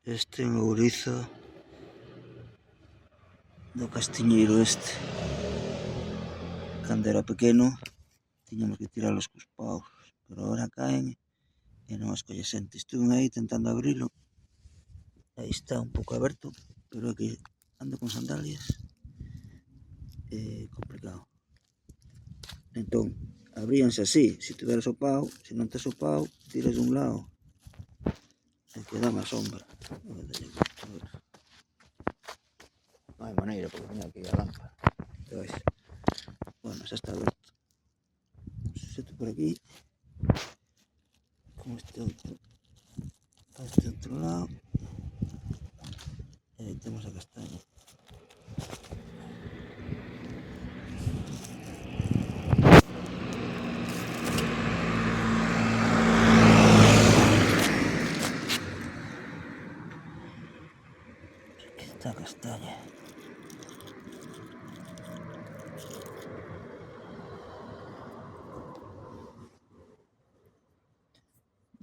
Este é un ourizo do castiñeiro este. Cando era pequeno tiñamos que tiralos cos paus, pero agora caen e non as colle xente. Estuve aí tentando abrilo, aí está un pouco aberto, pero é que ando con sandalias, é complicado. Entón, abríanse así, se tiveras o pau, se non tes o pau, tiras dun lado e queda má sombra. Non hai maneira, porque teño aquí a lámpara. Bueno, xa está aberto. Xeto por aquí, con este outro lado, e aí temos a castaña. Aquí está a castaña.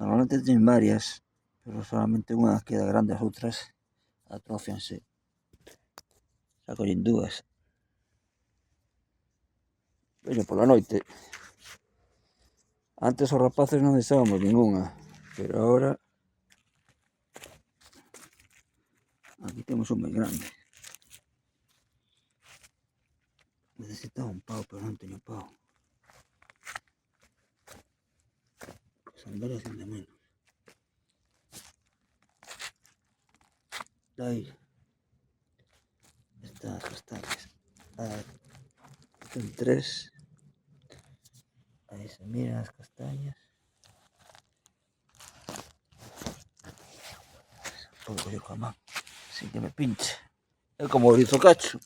Normalmente teñen varias, pero solamente unha queda grande, as outras atrofianse. Xa collen dúas. Veño pola noite. Antes os rapaces non deixábamos ningunha, pero agora aquí temos un moi grande. Necesitaba un pau, pero non teño pau. Sandalias ainda menos. Aí están as castañas. Ten 3. Aí se miran as castañas. Podo coller coa man, sin que me pinche. É como o ourizo cacho.